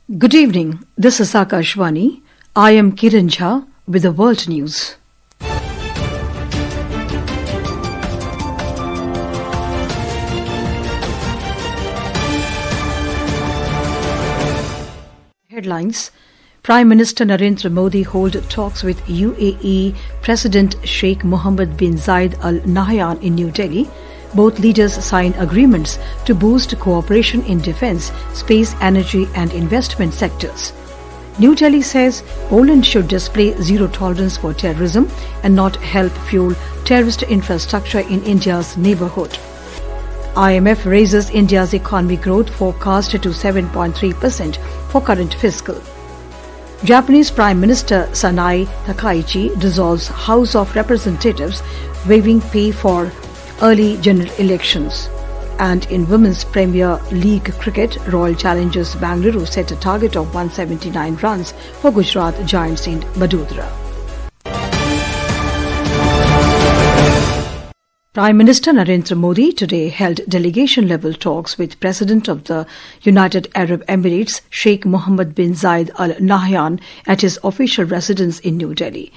Good evening. This is Akashvani. I am Kiran Jha with the World News. Headlines. Prime Minister Narendra Modi hold talks with UAE President Sheikh Mohammed bin Zayed Al Nahyan in New Delhi. Both leaders sign agreements to boost cooperation in defence, space, energy and investment sectors. New Delhi says Poland should display zero tolerance for terrorism and not help fuel terrorist infrastructure in India's neighbourhood. IMF raises India's economic growth forecast to 7.3% for current fiscal. Japanese Prime Minister Sanae Takaichi dissolves House of Representatives, waiving pay for early general elections. And in Women's Premier League cricket, Royal Challengers Bangalore set a target of 179 runs for Gujarat Giants in Vadodara. Prime Minister Narendra Modi today held delegation-level talks with President of the United Arab Emirates, Sheikh Mohammed bin Zayed Al Nahyan, at his official residence in New Delhi.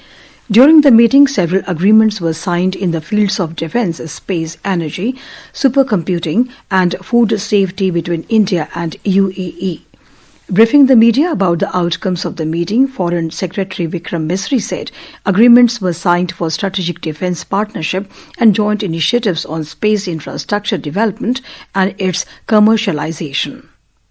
During the meeting, several agreements were signed in the fields of defence, space, energy, supercomputing and food safety between India and UAE. Briefing the media about the outcomes of the meeting, Foreign Secretary Vikram Misri said agreements were signed for strategic defence partnership and joint initiatives on space infrastructure development and its commercialization.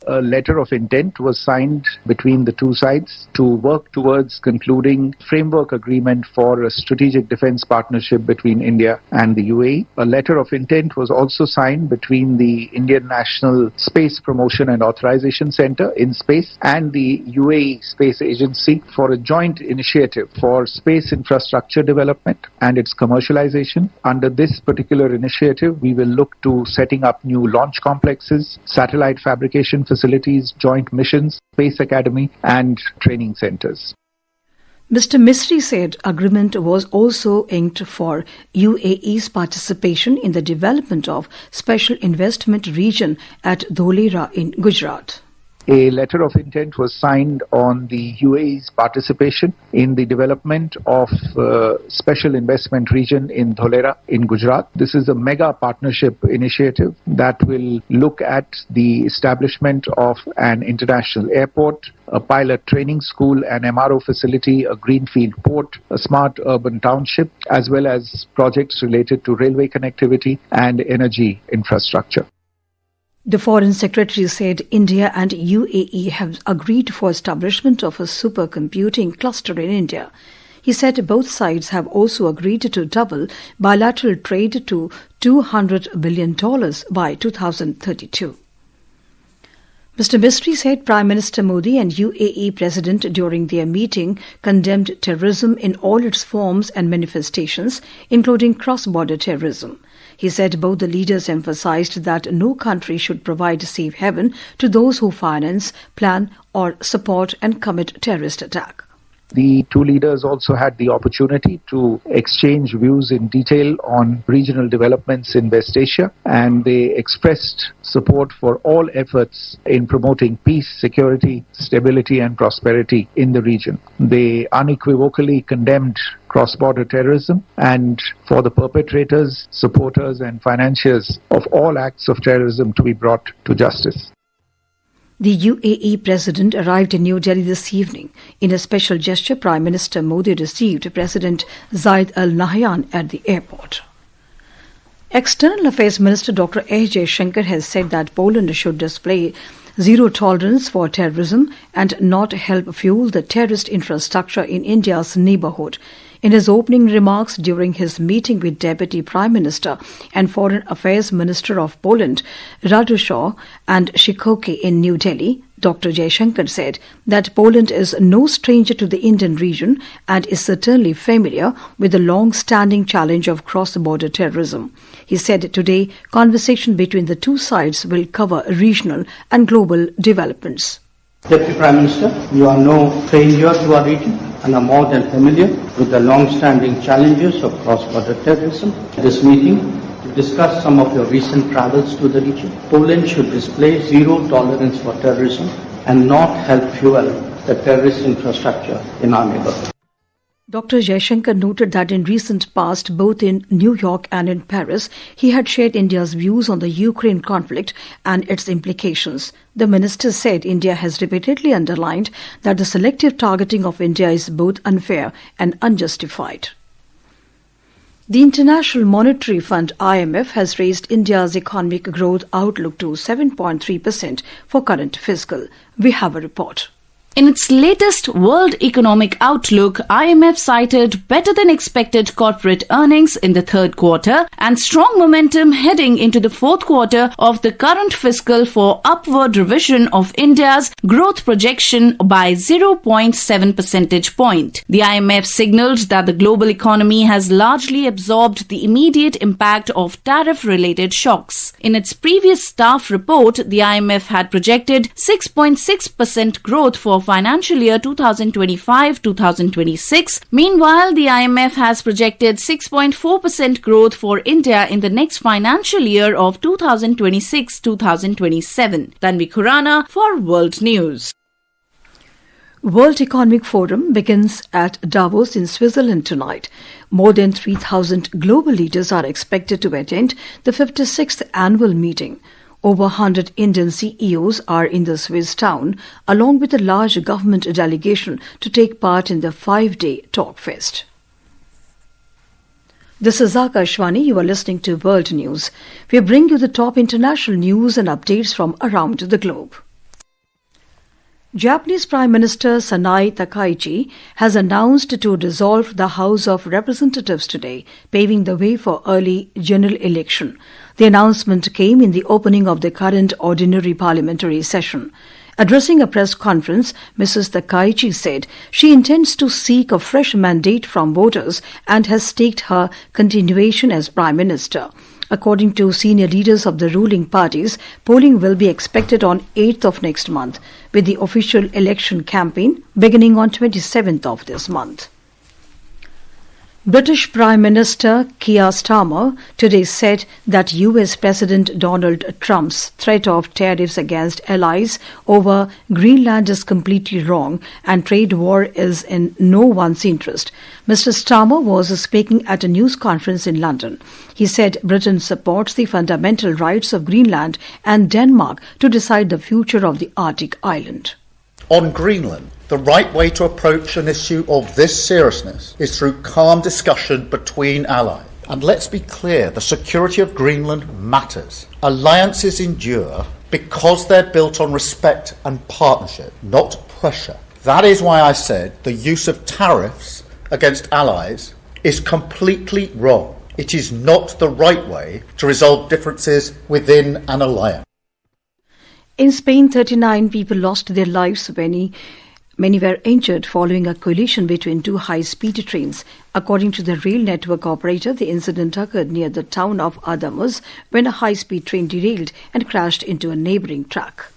A letter of intent was signed between the two sides to work towards concluding framework agreement for a strategic defence partnership between India and the UAE. A letter of intent was also signed between the Indian National Space Promotion and Authorization Centre in space and the UAE Space Agency for a joint initiative for space infrastructure development and its commercialization. Under this particular initiative, we will look to setting up new launch complexes, satellite fabrication facilities, joint missions, space academy and training centers. Mr. Misri said agreement was also inked for UAE's participation in the development of special investment region at Dholera in Gujarat. A letter of intent was signed on the UAE's participation in the development of special investment region in Dholera in Gujarat. This is a mega partnership initiative that will look at the establishment of an international airport, a pilot training school, an MRO facility, a greenfield port, a smart urban township, as well as projects related to railway connectivity and energy infrastructure. The Foreign Secretary said India and UAE have agreed for establishment of a supercomputing cluster in India. He said both sides have also agreed to double bilateral trade to $200 billion by 2032. Mr. Misri said Prime Minister Modi and UAE President during their meeting condemned terrorism in all its forms and manifestations, including cross-border terrorism. He said both the leaders emphasized that no country should provide safe haven to those who finance, plan or support and commit terrorist attack. The two leaders also had the opportunity to exchange views in detail on regional developments in West Asia, and they expressed support for all efforts in promoting peace, security, stability and prosperity in the region. They unequivocally condemned cross-border terrorism and for the perpetrators, supporters and financiers of all acts of terrorism to be brought to justice. The UAE President arrived in New Delhi this evening. In a special gesture, Prime Minister Modi received President Zayed Al Nahyan at the airport. External Affairs Minister Dr. S. Jaishankar has said that Poland should display zero tolerance for terrorism and not help fuel the terrorist infrastructure in India's neighbourhood. In his opening remarks during his meeting with Deputy Prime Minister and Foreign Affairs Minister of Poland, Radosław and Shikoke in New Delhi, Dr. Jaishankar said that Poland is no stranger to the Indian region and is certainly familiar with the long-standing challenge of cross-border terrorism. He said today conversation between the two sides will cover regional and global developments. Deputy Prime Minister, you are no stranger to our region and are more than familiar with the long-standing challenges of cross-border terrorism. This meeting to discuss some of your recent travels to the region. Poland should display zero tolerance for terrorism and not help fuel the terrorist infrastructure in our neighborhood. Dr. Jaishankar noted that in recent past, both in New York and in Paris, he had shared India's views on the Ukraine conflict and its implications. The minister said India has repeatedly underlined that the selective targeting of India is both unfair and unjustified. The International Monetary Fund IMF has raised India's economic growth outlook to 7.3% for current fiscal. We have a report. In its latest World Economic Outlook, IMF cited better-than-expected corporate earnings in the third quarter and strong momentum heading into the fourth quarter of the current fiscal for upward revision of India's growth projection by 0.7 percentage point. The IMF signaled that the global economy has largely absorbed the immediate impact of tariff-related shocks. In its previous staff report, the IMF had projected 6.6% growth for financial year 2025-2026. Meanwhile, the IMF has projected 6.4% growth for India in the next financial year of 2026-2027. Tanvi Khurana for World News. World Economic Forum begins at Davos in Switzerland tonight. More than 3,000 global leaders are expected to attend the 56th annual meeting. Over 100 Indian CEOs are in the Swiss town, along with a large government delegation to take part in the 5-day talk fest. This is Akashvani. You are listening to World News. We bring you the top international news and updates from around the globe. Japanese Prime Minister Sanai Takaichi has announced to dissolve the House of Representatives today, paving the way for early general election. The announcement came in the opening of the current ordinary parliamentary session. Addressing a press conference, Mrs. Takaichi said she intends to seek a fresh mandate from voters and has staked her continuation as Prime Minister. According to senior leaders of the ruling parties, polling will be expected on 8th of next month, with the official election campaign beginning on 27th of this month. British Prime Minister Keir Starmer today said that US President Donald Trump's threat of tariffs against allies over Greenland is completely wrong and trade war is in no one's interest. Mr. Starmer was speaking at a news conference in London. He said Britain supports the fundamental rights of Greenland and Denmark to decide the future of the Arctic island. On Greenland, the right way to approach an issue of this seriousness is through calm discussion between allies. And let's be clear, the security of Greenland matters. Alliances endure because they're built on respect and partnership, not pressure. That is why I said the use of tariffs against allies is completely wrong. It is not the right way to resolve differences within an alliance. In Spain, 39 people lost their lives when many were injured following a collision between two high-speed trains. According to the rail network operator, the incident occurred near the town of Adamas when a high-speed train derailed and crashed into a neighbouring truck.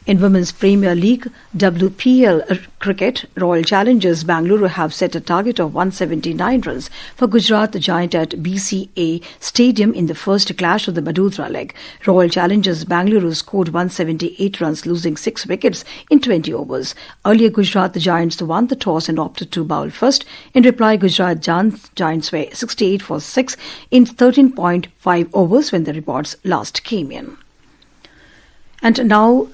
In Women's Premier League WPL cricket, Royal Challengers Bangalore have set a target of 179 runs for Gujarat Giant at BCA Stadium in the first clash of the Vadodara leg. Royal Challengers Bangalore scored 178 runs, losing 6 wickets in 20 overs. Earlier, Gujarat Giants won the toss and opted to bowl first. In reply, Gujarat Giants were 68 for 6 in 13.5 overs when the reports last came in. And now,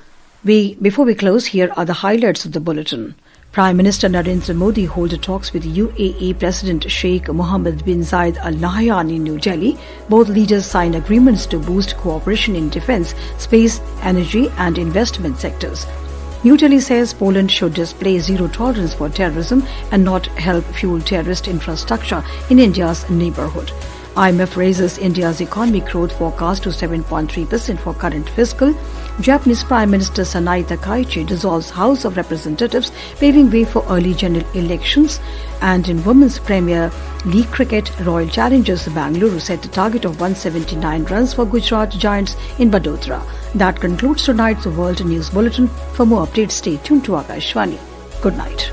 before we close, here are the highlights of the bulletin. Prime Minister Narendra Modi holds talks with UAE President Sheikh Mohammed bin Zayed Al Nahyan in New Delhi. Both leaders signed agreements to boost cooperation in defence, space, energy and investment sectors. New Delhi says Poland should display zero tolerance for terrorism and not help fuel terrorist infrastructure in India's neighbourhood. IMF raises India's economic growth forecast to 7.3% for current fiscal. Japanese Prime Minister Sanai Takaichi dissolves House of Representatives, paving way for early general elections. And in Women's Premier League cricket, Royal Challengers Bangalore set a target of 179 runs for Gujarat Giants in Vadodara. That concludes tonight's World News Bulletin. For more updates, stay tuned to Akashvani. Good night.